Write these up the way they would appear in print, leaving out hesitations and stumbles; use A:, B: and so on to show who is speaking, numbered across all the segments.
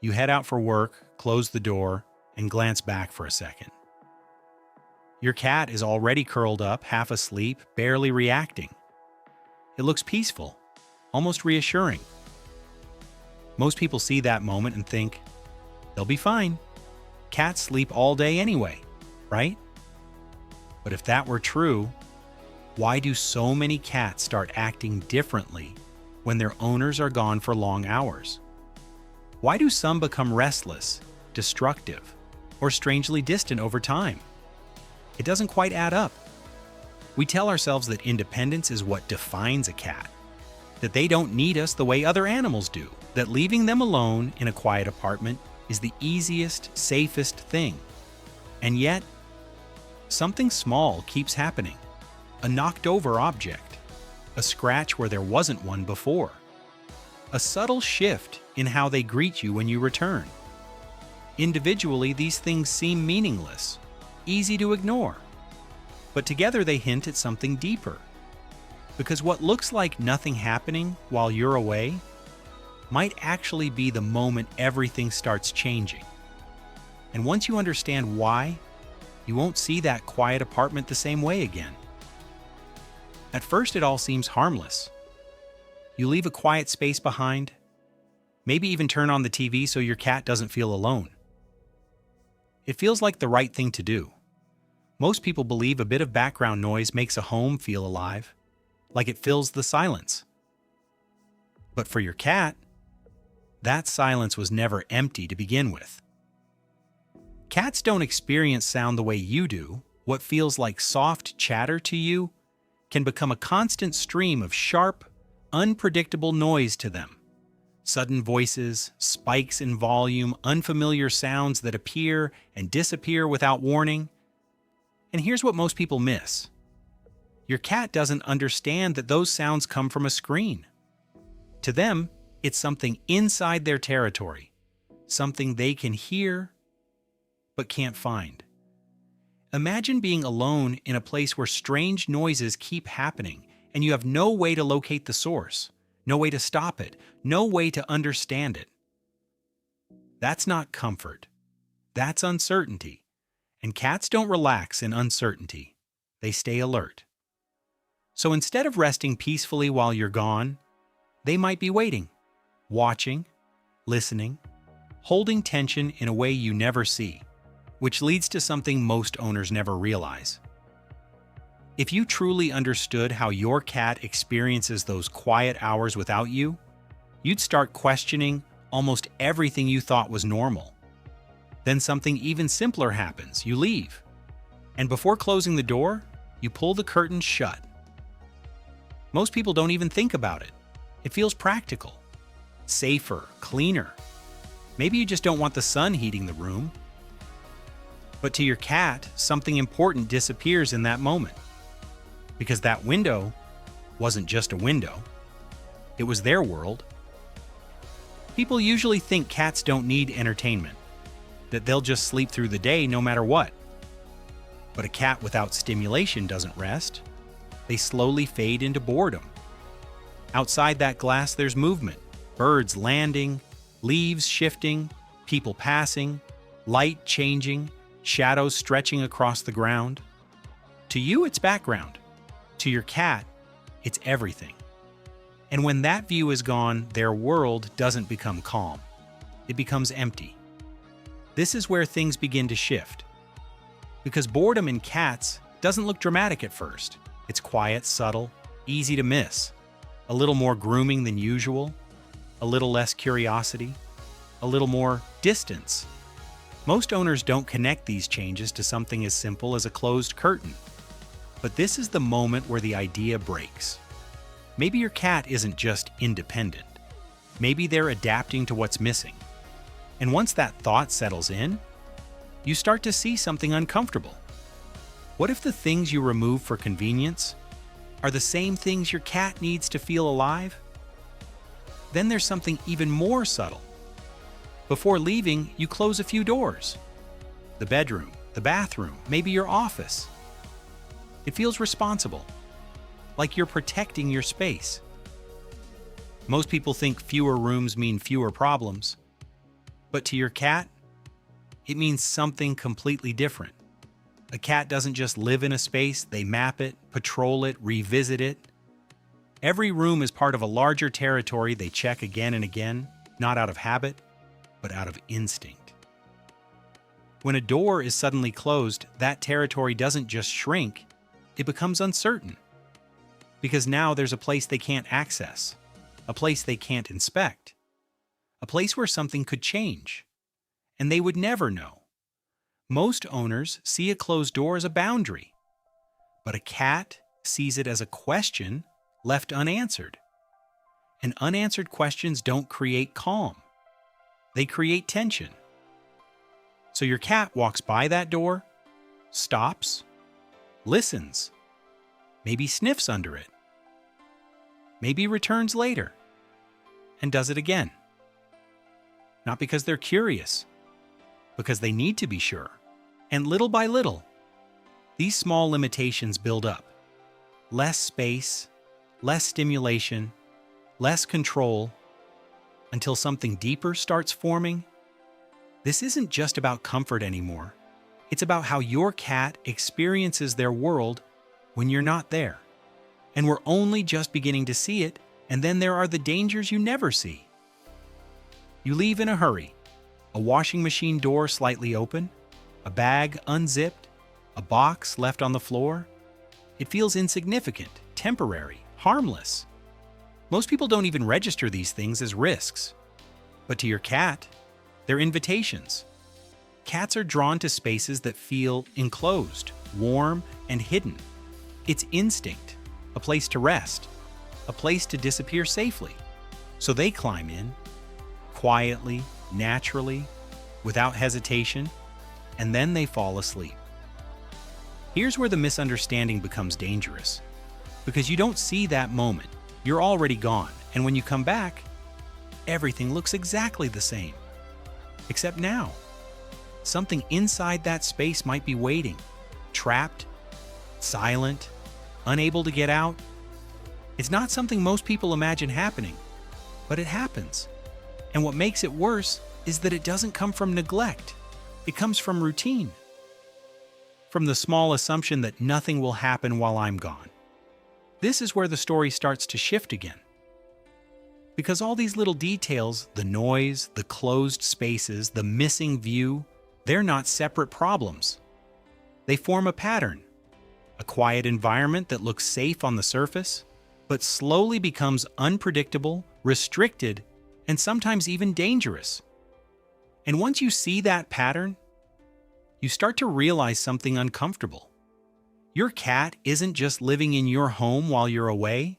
A: You head out for work, close the door, and glance back for a second. Your cat is already curled up, half asleep, barely reacting. It looks peaceful, almost reassuring. Most people see that moment and think, they'll be fine. Cats sleep all day anyway, right? But if that were true, why do so many cats start acting differently when their owners are gone for long hours? Why do some become restless, destructive, or strangely distant over time? It doesn't quite add up. We tell ourselves that independence is what defines a cat, that they don't need us the way other animals do, that leaving them alone in a quiet apartment is the easiest, safest thing. And yet, something small keeps happening. A knocked-over object, a scratch where there wasn't one before, a subtle shift in how they greet you when you return. Individually, these things seem meaningless, easy to ignore, but together they hint at something deeper. Because what looks like nothing happening while you're away might actually be the moment everything starts changing. And once you understand why, you won't see that quiet apartment the same way again. At first, it all seems harmless. You leave a quiet space behind, maybe even turn on the TV so your cat doesn't feel alone. It feels like the right thing to do. Most people believe a bit of background noise makes a home feel alive, like it fills the silence. But for your cat, that silence was never empty to begin with. Cats don't experience sound the way you do. What feels like soft chatter to you can become a constant stream of sharp, unpredictable noise to them. Sudden voices, spikes in volume, unfamiliar sounds that appear and disappear without warning. And here's what most people miss. Your cat doesn't understand that those sounds come from a screen. To them, it's something inside their territory, something they can hear but can't find. Imagine being alone in a place where strange noises keep happening and you have no way to locate the source, no way to stop it, no way to understand it. That's not comfort. That's uncertainty. And cats don't relax in uncertainty. They stay alert. So instead of resting peacefully while you're gone, they might be waiting, watching, listening, holding tension in a way you never see, which leads to something most owners never realize. If you truly understood how your cat experiences those quiet hours without you, you'd start questioning almost everything you thought was normal. Then something even simpler happens. You leave. And before closing the door, you pull the curtain shut. Most people don't even think about it. It feels practical, safer, cleaner. Maybe you just don't want the sun heating the room. But to your cat, something important disappears in that moment. Because that window wasn't just a window. It was their world. People usually think cats don't need entertainment, that they'll just sleep through the day no matter what. But a cat without stimulation doesn't rest. They slowly fade into boredom. Outside that glass, there's movement. Birds landing, leaves shifting, people passing, light changing, shadows stretching across the ground. To you, it's background. To your cat, it's everything. And when that view is gone, their world doesn't become calm. It becomes empty. This is where things begin to shift. Because boredom in cats doesn't look dramatic at first. It's quiet, subtle, easy to miss. A little more grooming than usual, a little less curiosity, a little more distance. Most owners don't connect these changes to something as simple as a closed curtain. But this is the moment where the idea breaks. Maybe your cat isn't just independent. Maybe they're adapting to what's missing. And once that thought settles in, you start to see something uncomfortable. What if the things you remove for convenience are the same things your cat needs to feel alive? Then there's something even more subtle. Before leaving, you close a few doors. The bedroom, the bathroom, maybe your office. It feels responsible, like you're protecting your space. Most people think fewer rooms mean fewer problems. But to your cat, it means something completely different. A cat doesn't just live in a space, they map it, patrol it, revisit it. Every room is part of a larger territory they check again and again, not out of habit, but out of instinct. When a door is suddenly closed, that territory doesn't just shrink, it becomes uncertain. Because now there's a place they can't access, a place they can't inspect, a place where something could change, and they would never know. Most owners see a closed door as a boundary, but a cat sees it as a question left unanswered. And unanswered questions don't create calm. They create tension. So your cat walks by that door, stops, listens, maybe sniffs under it, maybe returns later, and does it again. Not because they're curious, because they need to be sure. And little by little, these small limitations build up. Less space, less stimulation, less control, until something deeper starts forming. This isn't just about comfort anymore. It's about how your cat experiences their world when you're not there. And we're only just beginning to see it, and then there are the dangers you never see. You leave in a hurry, a washing machine door slightly open, a bag unzipped, a box left on the floor. It feels insignificant, temporary, harmless. Most people don't even register these things as risks. But to your cat, they're invitations. Cats are drawn to spaces that feel enclosed, warm, and hidden. It's instinct, a place to rest, a place to disappear safely. So they climb in, quietly, naturally, without hesitation, and then they fall asleep. Here's where the misunderstanding becomes dangerous. Because you don't see that moment, you're already gone, and when you come back, everything looks exactly the same. Except now, something inside that space might be waiting, trapped, silent, unable to get out. It's not something most people imagine happening, but it happens. And what makes it worse is that it doesn't come from neglect. It comes from routine. From the small assumption that nothing will happen while I'm gone. This is where the story starts to shift again. Because all these little details, the noise, the closed spaces, the missing view, they're not separate problems. They form a pattern. A quiet environment that looks safe on the surface, but slowly becomes unpredictable, restricted, and sometimes even dangerous. And once you see that pattern, you start to realize something uncomfortable. Your cat isn't just living in your home while you're away,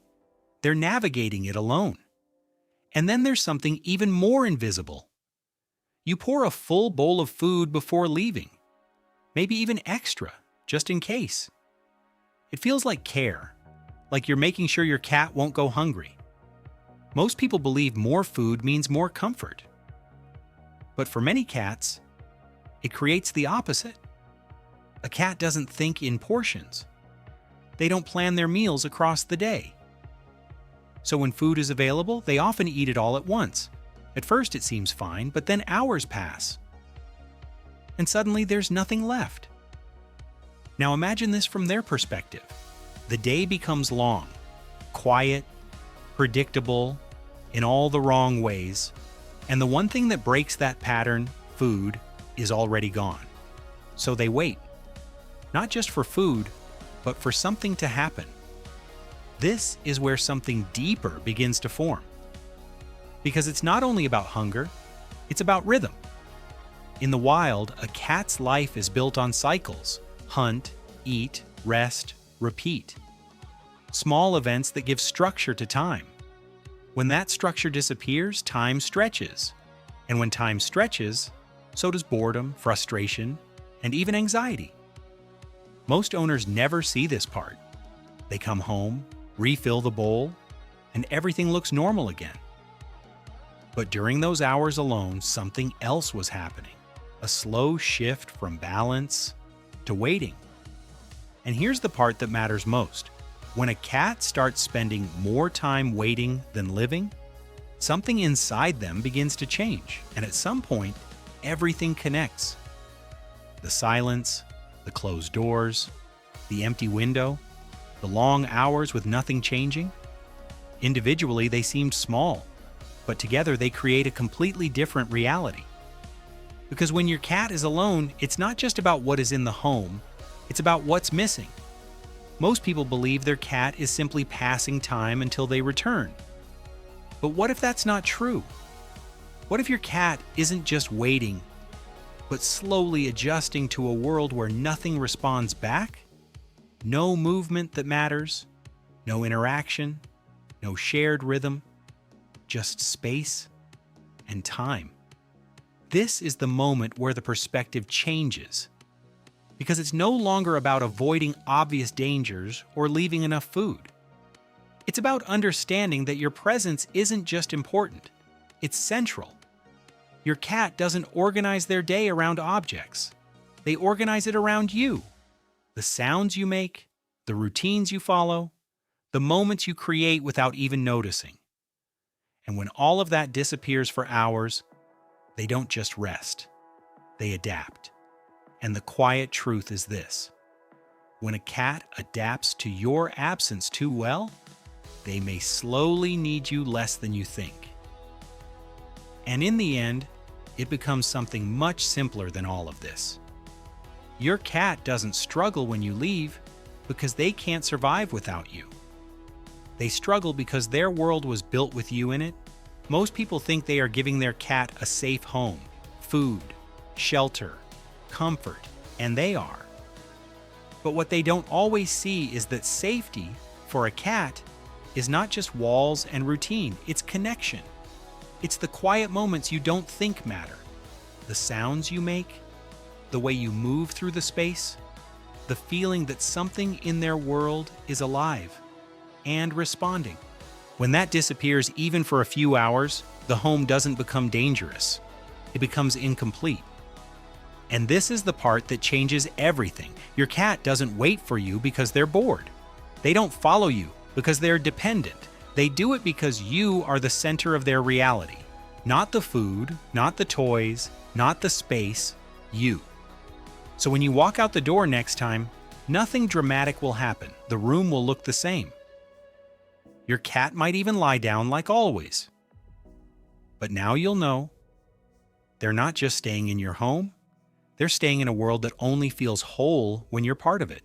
A: they're navigating it alone. And then there's something even more invisible. You pour a full bowl of food before leaving, maybe even extra, just in case. It feels like care, like you're making sure your cat won't go hungry. Most people believe more food means more comfort. But for many cats, it creates the opposite. A cat doesn't think in portions. They don't plan their meals across the day. So when food is available, they often eat it all at once. At first it seems fine, but then hours pass. And suddenly there's nothing left. Now imagine this from their perspective. The day becomes long, quiet, predictable, in all the wrong ways, and the one thing that breaks that pattern, food, is already gone. So they wait, not just for food, but for something to happen. This is where something deeper begins to form. Because it's not only about hunger, it's about rhythm. In the wild, a cat's life is built on cycles: hunt, eat, rest, repeat. Small events that give structure to time. When that structure disappears, time stretches. And when time stretches, so does boredom, frustration, and even anxiety. Most owners never see this part. They come home, refill the bowl, and everything looks normal again. But during those hours alone, something else was happening. A slow shift from balance to waiting. And here's the part that matters most. When a cat starts spending more time waiting than living, something inside them begins to change, and at some point, everything connects. The silence, the closed doors, the empty window, the long hours with nothing changing. Individually, they seemed small, but together they create a completely different reality. Because when your cat is alone, it's not just about what is in the home, it's about what's missing. Most people believe their cat is simply passing time until they return. But what if that's not true? What if your cat isn't just waiting, but slowly adjusting to a world where nothing responds back? No movement that matters, no interaction, no shared rhythm, just space and time. This is the moment where the perspective changes, because it's no longer about avoiding obvious dangers or leaving enough food. It's about understanding that your presence isn't just important, it's central. Your cat doesn't organize their day around objects. They organize it around you. The sounds you make, the routines you follow, the moments you create without even noticing. And when all of that disappears for hours, they don't just rest, they adapt. And the quiet truth is this: when a cat adapts to your absence too well, they may slowly need you less than you think. And in the end, it becomes something much simpler than all of this. Your cat doesn't struggle when you leave because they can't survive without you. They struggle because their world was built with you in it. Most people think they are giving their cat a safe home, food, shelter, comfort, and they are. But what they don't always see is that safety, for a cat, is not just walls and routine, it's connection. It's the quiet moments you don't think matter, the sounds you make, the way you move through the space, the feeling that something in their world is alive and responding. When that disappears even for a few hours, the home doesn't become dangerous. It becomes incomplete. And this is the part that changes everything. Your cat doesn't wait for you because they're bored. They don't follow you because they're dependent. They do it because you are the center of their reality. Not the food, not the toys, not the space, you. So when you walk out the door next time, nothing dramatic will happen. The room will look the same. Your cat might even lie down like always. But now you'll know they're not just staying in your home, they're staying in a world that only feels whole when you're part of it.